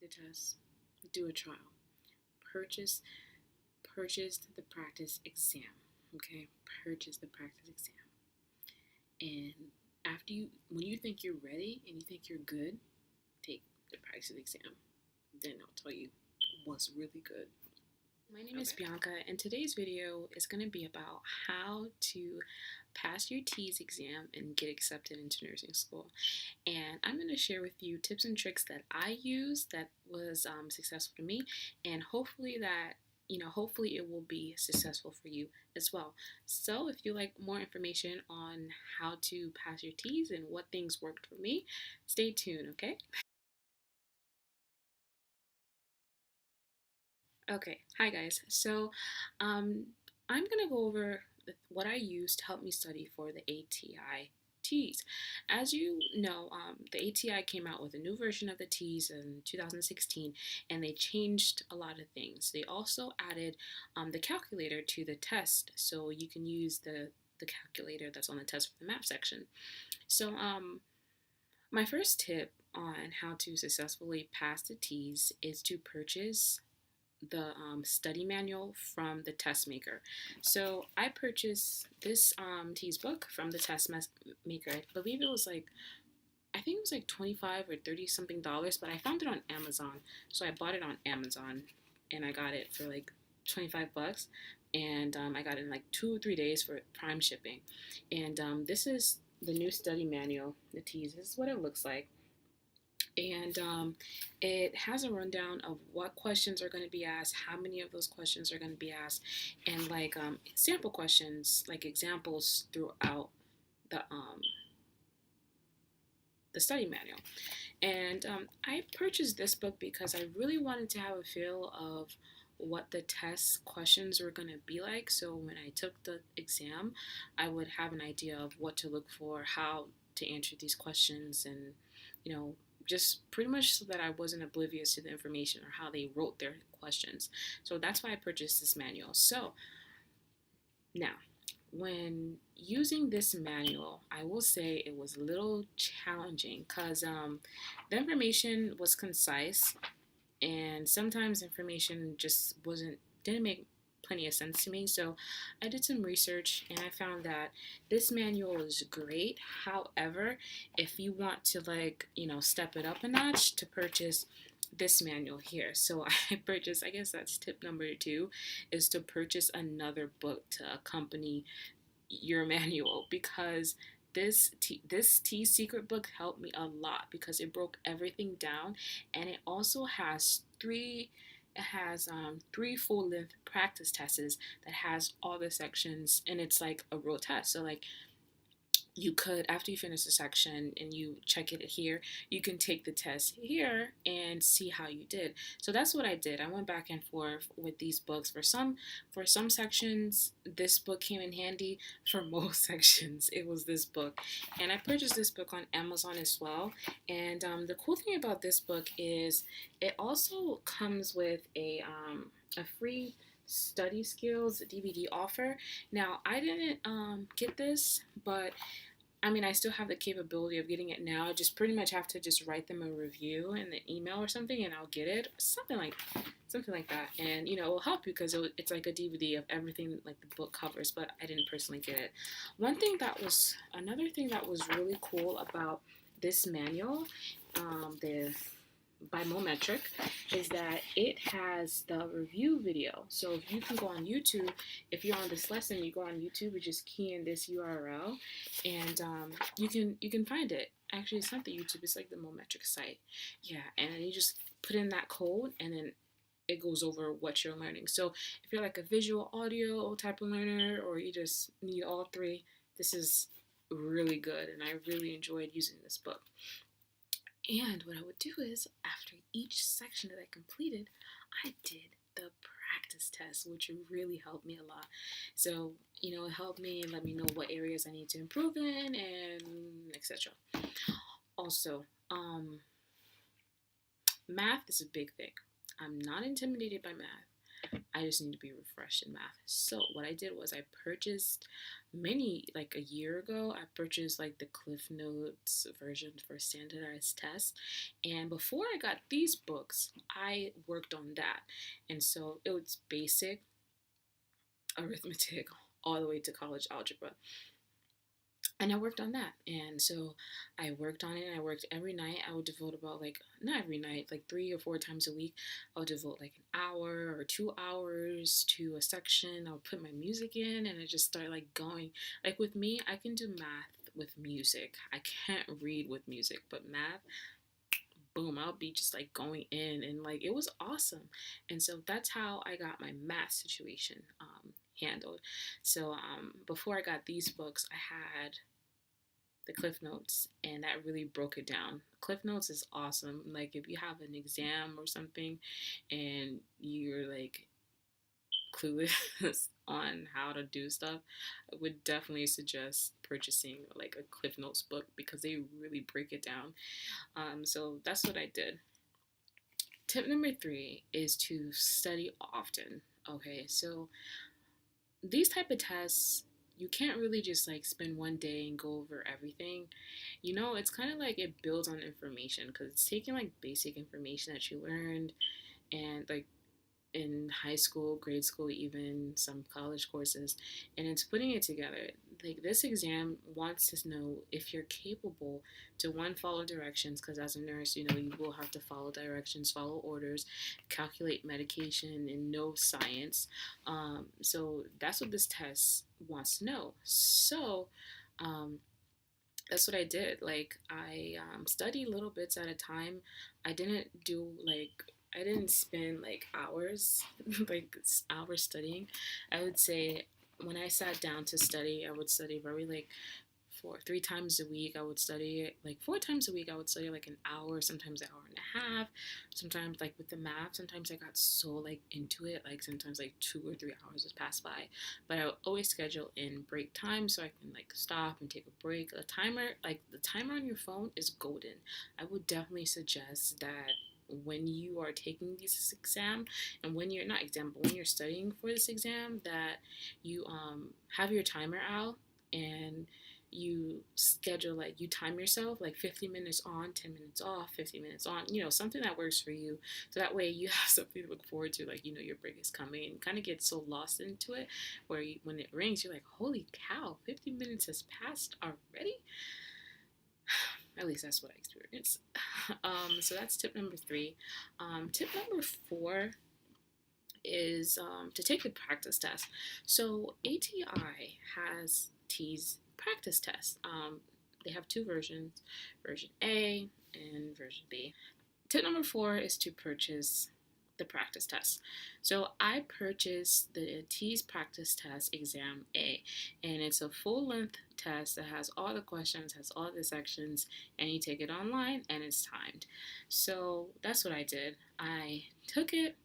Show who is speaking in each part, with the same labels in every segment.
Speaker 1: the test, do a trial. Purchase purchase the practice exam. Okay? Purchase the practice exam. And when you think you're ready and you think you're good, take the practice exam. Then I'll tell you what's really good. My name is Bianca, and today's video is going to be about how to pass your TEAS exam and get accepted into nursing school. And I'm going to share with you tips and tricks that I use that was successful to me, and hopefully it will be successful for you as well. So if you like more information on how to pass your TEAS and what things worked for me, stay tuned, okay? Okay, hi guys. So, I'm gonna go over what I use to help me study for the ATI TEAS. As you know, the ATI came out with a new version of the TEAS in 2016, and they changed a lot of things. They also added the calculator to the test, so you can use the calculator that's on the test for the map section. So, my first tip on how to successfully pass the TEAS is to purchase the study manual from the test maker. So I purchased this TEAS book from the test maker. I believe it was like, I think it was like 25 or 30 something dollars, but I found it on Amazon. So I bought it on Amazon and I got it for like 25 bucks. And I got it in like 2 or 3 days for prime shipping. And this is the new study manual, the TEAS. This is what it looks like. And it has a rundown of what questions are going to be asked, how many of those questions are going to be asked, and like sample questions, like examples throughout the study manual. And I purchased this book because I really wanted to have a feel of what the test questions were going to be like. So when I took the exam, I would have an idea of what to look for, how to answer these questions, and just pretty much so that I wasn't oblivious to the information or how they wrote their questions. So that's why I purchased this manual. So now, when using this manual, I will say it was a little challenging because the information was concise, and sometimes information just didn't make plenty of sense to me. So I did some research and I found that this manual is great. However, if you want to step it up a notch, to purchase this manual here. So I purchased, I guess that's tip number 2, is to purchase another book to accompany your manual, because this TEAS secret book helped me a lot because it broke everything down, and it also has three full-length practice tests that has all the sections, and it's like a real test. So like, you could, after you finish the section and you check it here, you can take the test here and see how you did. So that's what I did. I went back and forth with these books. For some sections, this book came in handy. For most sections, it was this book. And I purchased this book on Amazon as well. And the cool thing about this book is it also comes with a free study skills DVD offer. Now, I didn't get this, but I mean, I still have the capability of getting it now. I just pretty much have to just write them a review in the email or something, and I'll get it. Something like that. And it will help you because it's like a DVD of everything like the book covers. But I didn't personally get it. Another thing that was really cool about this manual, the Biometric, is that it has the review video. So if you can go on YouTube, if you're on this lesson, you go on YouTube and just key in this URL, and you can find it. Actually, it's not the YouTube; it's like the Biometric site. Yeah, and then you just put in that code, and then it goes over what you're learning. So if you're like a visual audio type of learner, or you just need all three, this is really good, and I really enjoyed using this book. And what I would do is, after each section that I completed, I did the practice test, which really helped me a lot. So, it helped me and let me know what areas I need to improve in, and etc. Also, math is a big thing. I'm not intimidated by math. I just need to be refreshed in math. So what I did was I purchased many, like a year ago, I purchased like the Cliff Notes version for standardized tests. And before I got these books, I worked on that. And so it was basic arithmetic all the way to college algebra. And I worked on that. And so I worked on it. And I worked every night. I would devote about like, not every night, like 3 or 4 times a week. I would devote like an hour or 2 hours to a section. I would put my music in and I just start like going. Like with me, I can do math with music. I can't read with music, but math, boom, I'll be just like going in, and like it was awesome. And so that's how I got my math situation handled. So before I got these books, I had the Cliff Notes, and that really broke it down. Cliff Notes is awesome. Like if you have an exam or something and you're like clueless on how to do stuff, I would definitely suggest purchasing like a Cliff Notes book because they really break it down. So that's what I did. Tip number 3 is to study often. Okay, so these type of tests, you can't really just like spend one day and go over everything. It's kind of like it builds on information because it's taking like basic information that you learned and like in high school, grade school, even some college courses, and it's putting it together. Like this exam wants to know if you're capable to one, follow directions, because as a nurse, you will have to follow directions, follow orders, calculate medication, and know science. So that's what this test wants to know. So um, that's what I did. Like I studied little bits at a time. I didn't spend like hours, like hours studying. I would say when I sat down to study, I would study very like 3 times a week. I would study like 4 times a week. I would study like an hour, sometimes an hour and a half. Sometimes like with the math, sometimes I got so like into it, like sometimes like 2 or 3 hours would pass by. But I would always schedule in break time so I can like stop and take a break. The timer on your phone is golden. I would definitely suggest that when you are taking this exam and when you're not exam but when you're studying for this exam, that you have your timer out and you schedule, like you time yourself like 50 minutes on, 10 minutes off, 50 minutes on, something that works for you, so that way you have something to look forward to, like your break is coming, and kind of get so lost into it where when it rings you're like, holy cow, 50 minutes has passed already. At least that's what I experienced. So that's tip number 3. Tip number 4 is to take the practice test. So ATI has T's practice test. They have 2 versions, version A and version B. Tip number 4 is to purchase the practice test. So I purchased the T's practice test exam A, and it's a full-length test that has all the questions, has all the sections, and you take it online and it's timed. So that's what I did. I took it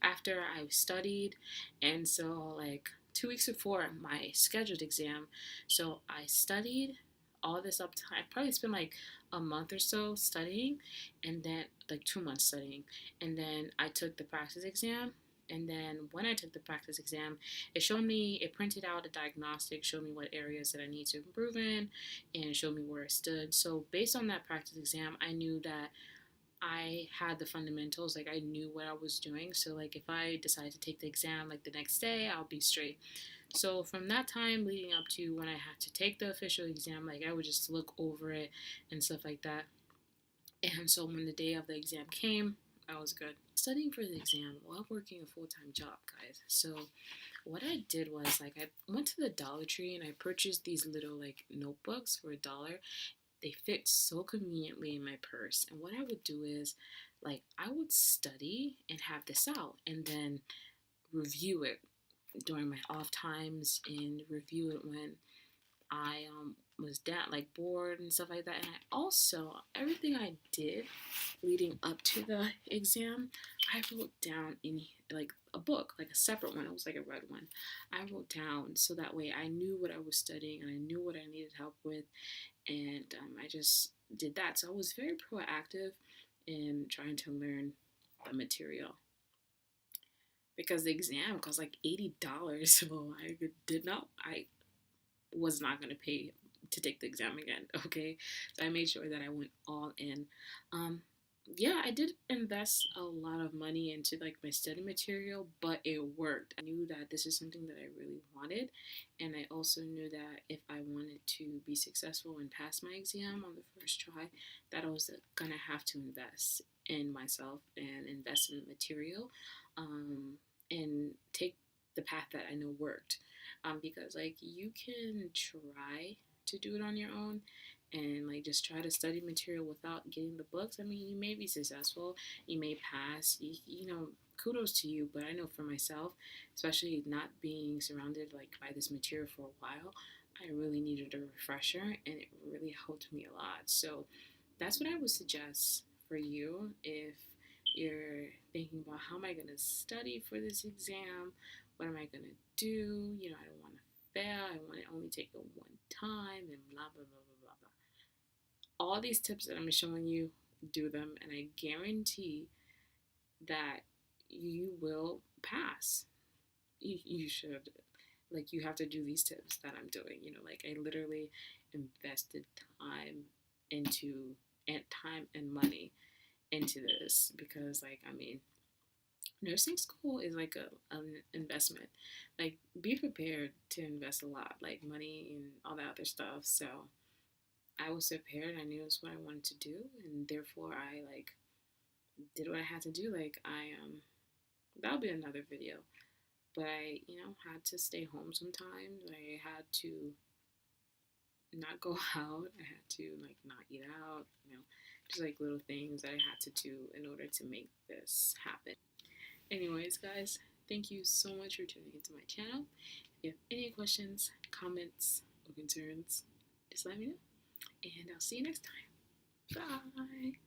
Speaker 1: after I studied, and so like 2 weeks before my scheduled exam, so I studied all this up time. I probably spent like a month or so studying, and then like 2 months studying, and then I took the practice exam. And then when I took the practice exam, it printed out a diagnostic, showed me what areas that I need to improve in, and it showed me where I stood. So based on that practice exam, I knew that I had the fundamentals, like I knew what I was doing. So like if I decided to take the exam like the next day, I'll be straight. So from that time leading up to when I had to take the official exam, like I would just look over it and stuff like that. And so when the day of the exam came, I was good. Studying for the exam while working a full-time job, guys. So what I did was like I went to the Dollar Tree and I purchased these little like notebooks for $1. They fit so conveniently in my purse. And what I would do is like I would study and have this out and then review it during my off times and review it when I was down, like bored and stuff like that. And I also, everything I did leading up to the exam, I wrote down in like a book, like a separate one. It was like a red one. I wrote down so that way I knew what I was studying and I knew what I needed help with. And I just did that. So I was very proactive in trying to learn the material. because the exam cost like $80. So I was not going to pay to take the exam again. Okay. So I made sure that I went all in. Um, yeah, I did invest a lot of money into like my study material, but it worked. I knew that this is something that I really wanted, and I also knew that if I wanted to be successful and pass my exam on the first try, that I was gonna have to invest in myself and invest in the material, um, and take the path that I know worked. Because like you can try to do it on your own and like just try to study material without getting the books. I mean, you may be successful, you may pass, you know, kudos to you. But I know for myself, especially not being surrounded like by this material for a while, I really needed a refresher, and it really helped me a lot. So that's what I would suggest for you if you're thinking about how am I going to study for this exam? What am I going to do? You know, I don't want to fail. I want to only take it one time and blah, blah, blah, blah, blah, blah. All these tips that I'm showing you, do them, and I guarantee that you will pass. You should. Like, you have to do these tips that I'm doing. You know, like, I literally invested time into and time and money into this because, like, I mean, nursing school is like an investment. Like, be prepared to invest a lot, like money and all that other stuff. So I was prepared. I knew it was what I wanted to do, and therefore I like did what I had to do. Like that'll be another video. But I, you know, had to stay home sometimes. I had to not go out. I had to like not eat out. You know, just like little things that I had to do in order to make this happen. Anyways, guys, thank you so much for tuning into my channel. If you have any questions, comments, or concerns, just let me know. And I'll see you next time. Bye.